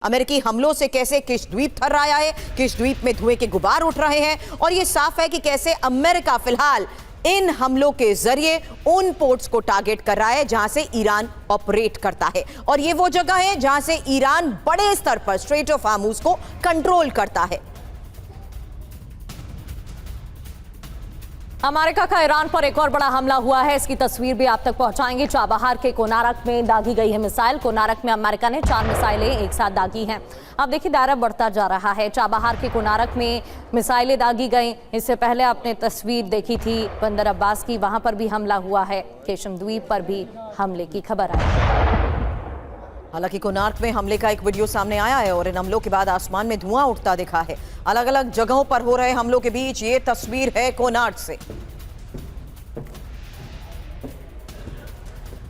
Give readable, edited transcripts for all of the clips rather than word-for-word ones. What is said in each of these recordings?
अमेरिकी हमलों से कैसे किश द्वीप थर्राया है, किश द्वीप में धुएं के गुबार उठ रहे हैं और यह साफ है कि कैसे अमेरिका फिलहाल इन हमलों के जरिए उन पोर्ट्स को टारगेट कर रहा है जहां से ईरान ऑपरेट करता है। और यह वो जगह है जहां से ईरान बड़े स्तर पर स्ट्रेट ऑफ हार्मुज को कंट्रोल करता है। अमेरिका का ईरान पर एक और बड़ा हमला हुआ है, इसकी तस्वीर भी आप तक पहुंचाएंगे। चाबहार के कोनारक में दागी गई है मिसाइल। कोनारक में अमेरिका ने 4 मिसाइलें एक साथ दागी हैं। अब देखिए दायरा बढ़ता जा रहा है। चाबहार के कोनारक में मिसाइलें दागी गई। इससे पहले आपने तस्वीर देखी थी बंदर अब्बास की, वहां पर भी हमला हुआ है। केशम द्वीप पर भी हमले की खबर आई। हालांकि कोनार्क में हमले का एक वीडियो सामने आया है और इन हमलों के बाद आसमान में धुआं उठता दिखा है। अलग अलग जगहों पर हो रहे हमलों के बीच ये तस्वीर है कोनार्क से।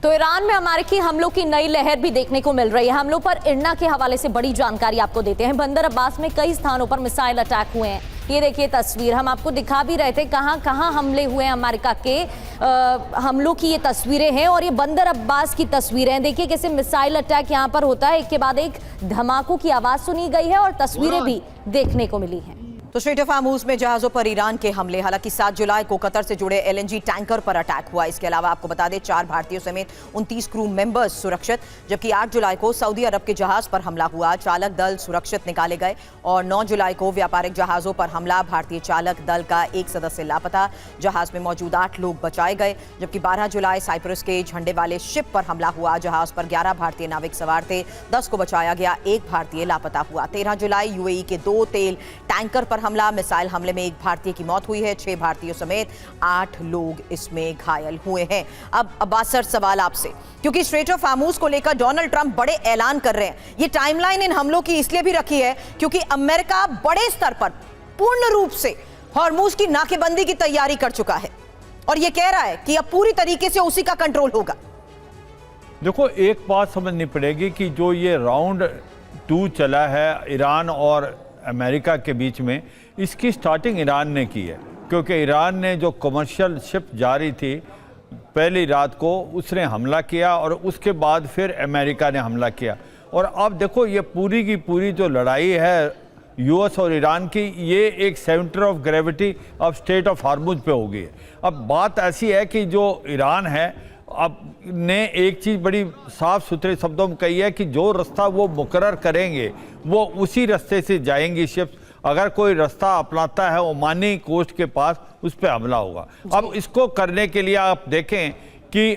तो ईरान में अमेरिकी हमलों की नई लहर भी देखने को मिल रही है। हमलों पर इरना के हवाले से बड़ी जानकारी आपको देते हैं। बंदर अब्बास में कई स्थानों पर मिसाइल अटैक हुए हैं। ये देखिए तस्वीर, हम आपको दिखा भी रहे थे कहां कहां हमले हुए हैं। अमेरिका के हमलों की ये तस्वीरें हैं और ये बंदर अब्बास की तस्वीरें हैं। देखिए कैसे मिसाइल अटैक यहां पर होता है, एक के बाद एक धमाकों की आवाज सुनी गई है और तस्वीरें भी देखने को मिली हैं। तो स्ट्रेट ऑफ हार्मुज में जहाजों पर ईरान के हमले। हालांकि 7 जुलाई को कतर से जुड़े LNG टैंकर पर अटैक हुआ। इसके अलावा आपको बता दें 4 भारतीयों समेत 29 क्रू मेंबर्स सुरक्षित, जबकि 8 जुलाई को सऊदी अरब के जहाज पर हमला हुआ। चालक दल सुरक्षित निकाले गए। और 9 जुलाई को व्यापारिक जहाजों पर हमला। भारतीय चालक दल का एक सदस्य लापता। जहाज में मौजूद 8 लोग बचाए गए। जबकि 12 जुलाई साइप्रस के झंडे वाले शिप पर हमला हुआ। जहाज पर 11 भारतीय नाविक सवार थे, 10 को बचाया गया, 1 भारतीय लापता हुआ। 13 जुलाई UAE के 2 तेल टैंकर पर हमला। मिसाइल हमले में 1 भारतीय की मौत हुई है, 6 भारतीयों समेत 8 लोग इसमें घायल हुए हैं। अब अब्बास सर सवाल आपसे, क्योंकि स्ट्रेट ऑफ हार्मुज को लेकर डोनाल्ड ट्रंप बड़े ऐलान कर रहे हैं। ये टाइमलाइन इन हमलों की इसलिए भी रखी है क्योंकि अमेरिका बड़े स्तर पर पूर्ण रूप से हार्मुज की नाकेबंदी की तैयारी कर चुका है और ये कह रहा है कि अब पूरी तरीके से उसी का कंट्रोल होगा। देखो, एक बात समझनी पड़ेगी कि जो ये राउंड 2 चला है ईरान और अमेरिका के बीच में, इसकी स्टार्टिंग ईरान ने की है। क्योंकि ईरान ने जो कमर्शियल शिप जारी थी पहली रात को, उसने हमला किया और उसके बाद फिर अमेरिका ने हमला किया। और अब देखो ये पूरी की पूरी जो लड़ाई है US और ईरान की, ये एक सेंटर ऑफ ग्रेविटी अब स्ट्रेट ऑफ हार्मुज पे हो गई है। अब बात ऐसी है कि जो ईरान है अब ने एक चीज़ बड़ी साफ सुथरे शब्दों में कही है कि जो रास्ता वो मुकर्रर करेंगे वो उसी रास्ते से जाएंगी शिप्स। अगर कोई रास्ता अपनाता है ओमानी कोस्ट के पास, उस पर हमला होगा। अब इसको करने के लिए आप देखें कि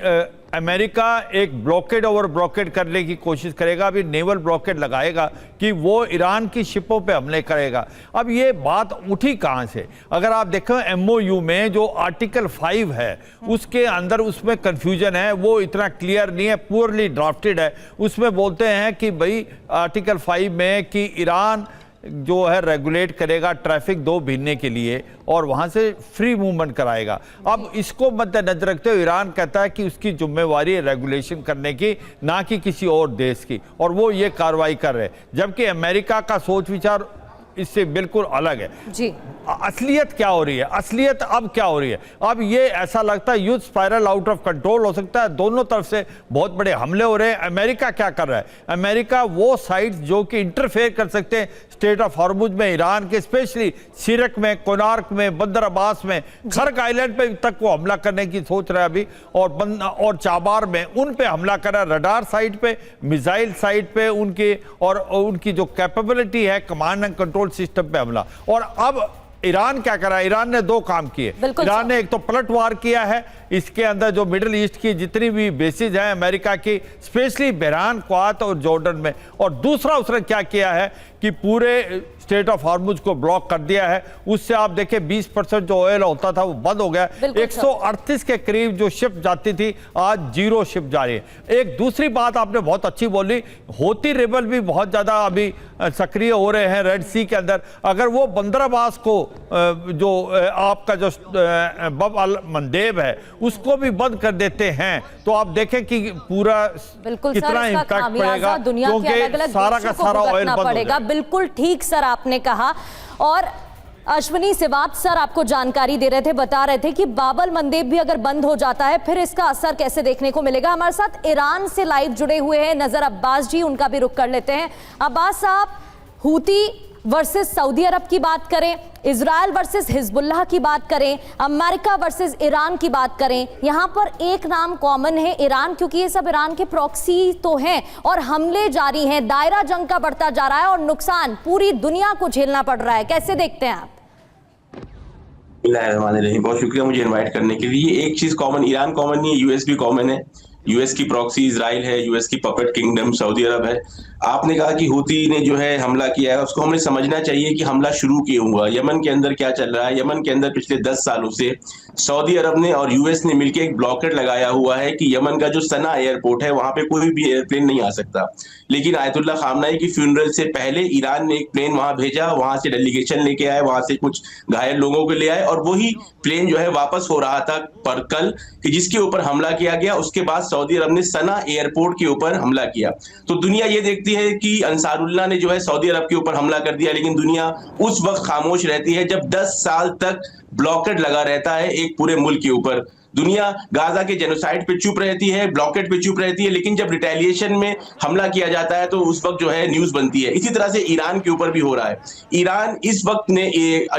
अमेरिका एक ब्लॉकेड ओवर ब्लॉकेड करने की कोशिश करेगा, अभी नेवल ब्लॉकेड लगाएगा कि वो ईरान की शिपों पे हमले करेगा। अब ये बात उठी कहाँ से? अगर आप देखें MOU में जो आर्टिकल 5 है उसके अंदर उसमें कन्फ्यूजन है, वो इतना क्लियर नहीं है, पुअरली ड्राफ्टेड है। उसमें बोलते हैं कि भाई आर्टिकल 5 में कि ईरान जो है रेगुलेट करेगा ट्रैफिक 2 महीने के लिए और वहां से फ्री मूवमेंट कराएगा। अब इसको मद्देनजर रखते हुए ईरान कहता है कि उसकी जिम्मेवारी है रेगुलेशन करने की, ना कि किसी और देश की, और वो ये कार्रवाई कर रहे हैं। जबकि अमेरिका का सोच विचार इससे बिल्कुल अलग है जी। असलियत क्या हो रही है? असलियत अब क्या हो रही है? अब ये ऐसा लगता है युद्ध स्पाइरल आउट ऑफ कंट्रोल हो सकता है। दोनों तरफ से बहुत बड़े हमले हो रहे हैं। अमेरिका क्या कर रहा है? अमेरिका वो साइट्स जो कि इंटरफेयर कर सकते हैं स्ट्रेट ऑफ हार्मुज में, ईरान के स्पेशली सिरक में, कोनार्क में, बंदर अब्बास में, खर्क आइलैंड पे तक वो हमला करने की सोच रहा है अभी, और चाबार में उन पे हमला कर रहा है, रडार साइट पे, मिसाइल साइट पे उनकी, और उनकी जो कैपेबिलिटी है कमांड एंड कंट्रोल सिस्टम पे हमला। और अब ईरान क्या कर रहा है? ईरान ने 2 काम किए। ईरान ने एक तो पलटवार किया है, इसके अंदर जो मिडिल ईस्ट की जितनी भी बेसिस हैं अमेरिका की, स्पेशली बहरान, क्वात और जॉर्डन में, और दूसरा उसने क्या किया है कि पूरे स्ट्रेट ऑफ हार्मुज को ब्लॉक कर दिया है। उससे आप देखें 20% जो ऑयल होता था वो बंद हो गया। 138 के करीब जो शिप जाती थी, आज 0 शिप जा रही है। एक दूसरी बात आपने बहुत अच्छी बोली, हौती रेबल भी बहुत ज्यादा अभी सक्रिय हो रहे हैं रेड सी के अंदर। अगर वो बंदर अब्बास को जो आपका जो बब अल मंदेब है उसको भी बंद कर देते हैं, तो आप देखें कि पूरा कितना इम्पैक्ट पड़ेगा, क्योंकि सारा का सारा ऑयल बंद हो जाएगा। बिल्कुल ठीक सर आपने कहा। और अश्विनी सिवात सर आपको जानकारी दे रहे थे, बता रहे थे कि बाबल मंदेब भी अगर बंद हो जाता है फिर इसका असर कैसे देखने को मिलेगा। हमारे साथ ईरान से लाइव जुड़े हुए हैं नजर अब्बास जी, उनका भी रुख कर लेते हैं। अब्बास साहब, हूती वर्सेस सऊदी अरब की बात करें, इजराइल वर्सेस हिजबुल्लाह की बात करें, अमेरिका वर्सेस ईरान की बात करें, यहाँ पर एक नाम कॉमन है, ईरान, क्योंकि ये सब ईरान के प्रॉक्सी तो हैं और हमले जारी हैं, दायरा जंग का बढ़ता जा रहा है और नुकसान पूरी दुनिया को झेलना पड़ रहा है। कैसे देखते हैं आप? बहुत शुक्रिया मुझे इनवाइट करने के लिए। एक चीज कॉमन, ईरान कॉमन नहीं है, यूएस भी कॉमन है। यूएस की प्रॉक्सी इजराइल है, यूएस की पपेट किंगडम सऊदी अरब है। आपने कहा कि हूती ने जो है हमला किया है, उसको हमें समझना चाहिए कि हमला शुरू क्यों हुआ। यमन के अंदर क्या चल रहा है? यमन के अंदर पिछले 10 सालों से सऊदी अरब ने और यूएस ने मिलकर एक ब्लॉकेट लगाया हुआ है कि यमन का जो सना एयरपोर्ट है वहां पे कोई भी एयरप्लेन नहीं आ सकता। लेकिन आयतुल्लाह खामनाई की फ्यूनरल से पहले ईरान ने एक प्लेन वहां भेजा, वहां से डेलीगेशन लेके आए, वहां से कुछ घायल लोगों को ले आए और वही प्लेन जो है वापस हो रहा था पर कल कि जिसके ऊपर हमला किया गया। उसके बाद सऊदी अरब ने सना एयरपोर्ट के ऊपर हमला किया। तो दुनिया ये देखती है कि अंसारुल्लाह ने जो है सऊदी अरब के ऊपर हमला कर दिया, लेकिन दुनिया उस वक्त खामोश रहती है जब 10 साल तक ब्लॉकेट लगा रहता है एक पूरे मुल्क के ऊपर। दुनिया गाजा के जेनोसाइड पे चुप रहती है, ब्लॉकेट पे चुप रहती है, लेकिन जब रिटेलिएशन में हमला किया जाता है तो उस वक्त जो है न्यूज बनती है। इसी तरह से ईरान के ऊपर भी हो रहा है। ईरान इस वक्त ने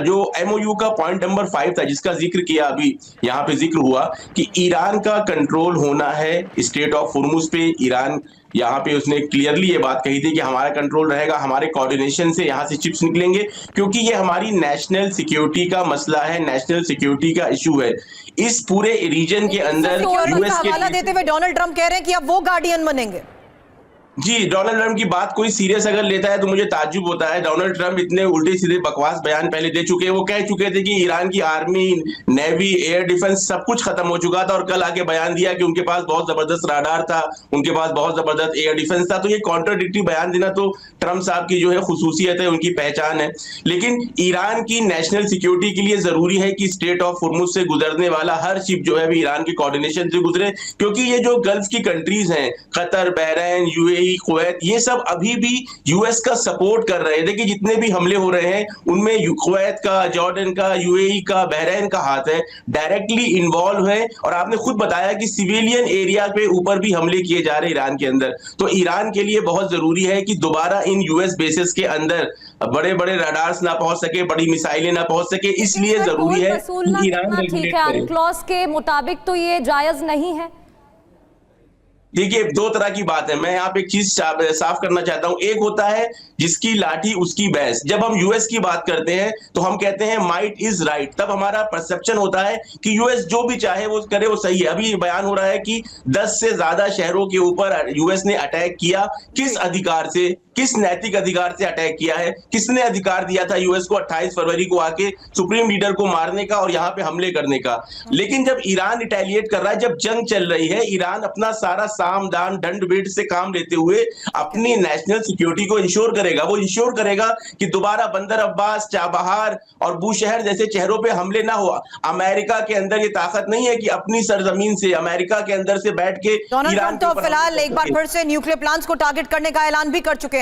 जो एमओयू का पॉइंट नंबर 5 था जिसका जिक्र किया, अभी यहाँ पे जिक्र हुआ कि ईरान का कंट्रोल होना है स्ट्रेट ऑफ हुर्मुज पे। ईरान यहाँ पे उसने क्लियरली ये बात कही थी कि हमारा कंट्रोल रहेगा, हमारे कोऑर्डिनेशन से यहाँ से चिप्स निकलेंगे, क्योंकि ये हमारी नेशनल सिक्योरिटी का मसला है, नेशनल सिक्योरिटी का इशू है। इस पूरे रीजन के अंदर यूएस के हवाला देते हुए डोनाल्ड ट्रंप कह रहे हैं कि अब वो गार्डियन बनेंगे। जी, डोनाल्ड ट्रंप की बात कोई सीरियस अगर लेता है तो मुझे ताज्जुब होता है। डोनाल्ड ट्रंप इतने उल्टे सीधे बकवास बयान पहले दे चुके हैं। वो कह चुके थे कि ईरान की आर्मी, नेवी, एयर डिफेंस सब कुछ खत्म हो चुका था और कल आके बयान दिया कि उनके पास बहुत जबरदस्त राडार था, उनके पास बहुत जबरदस्त एयर डिफेंस था। तो ये कॉन्ट्राडिक्टरी बयान देना तो ट्रंप साहब की जो है खुसूसियत है, उनकी पहचान है। लेकिन ईरान की नेशनल सिक्योरिटी के लिए जरूरी है कि स्ट्रेट ऑफ हुर्मुज से गुजरने वाला हर शिप जो है ईरान के कोऑर्डिनेशन से गुजरे, क्योंकि ये जो गल्फ की कंट्रीज हैं, कतर, बहरीन, यूएई, कुवैत, ये सब अभी भी यूएस का सपोर्ट कर रहे हैं। देखिए जितने भी हमले हो रहे हैं उनमें कुवैत का, जॉर्डन का, यूएई का, बहरीन का हाथ है, डायरेक्टली इन्वॉल्व है। और आपने खुद बताया कि सिविलियन एरिया पे ऊपर भी हमले किए जा रहे हैं ईरान के अंदर। तो ईरान के लिए बहुत जरूरी है कि दोबारा इन यूएस बेसिस के अंदर बड़े बड़े रडार्स ना पहुंच सके, बड़ी मिसाइलें ना पहुंच सके, इसलिए जरूरी है कि ईरान ठीक है, अनक्लॉज के मुताबिक तो ये जायज नहीं है। देखिए, दो तरह की बात है। मैं यहाँ पे एक चीज साफ करना चाहता हूँ। एक होता है जिसकी लाठी उसकी भैंस। जब हम यूएस की बात करते हैं तो हम कहते हैं माइट इज राइट, तब हमारा परसेप्शन होता है कि यूएस जो भी चाहे वो करे, वो सही है। अभी बयान हो रहा है कि 10 से ज्यादा शहरों के ऊपर यूएस ने अटैक किया। किस अधिकार से, किस नैतिक अधिकार से अटैक किया है? किसने अधिकार दिया था यूएस को 28 फरवरी को आके सुप्रीम लीडर को मारने का और यहाँ पे हमले करने का? लेकिन जब ईरान रिटेलिएट कर रहा है, जब जंग चल रही है, ईरान अपना सारा साम दाम दंड भेद से काम लेते हुए अपनी नेशनल सिक्योरिटी को इंश्योर करेगा। वो इंश्योर करेगा कि दोबारा बंदर अब्बास, चाबहार और बूशहर जैसे शहरों पे हमले ना हो। अमेरिका के अंदर ये ताकत नहीं है कि अपनी सरजमीन से, अमेरिका के अंदर से बैठ के डोनाल्ड ट्रंप तो फिलहाल एक बार फिर से न्यूक्लियर प्लांट्स को टारगेट करने का ऐलान भी कर चुके हैं।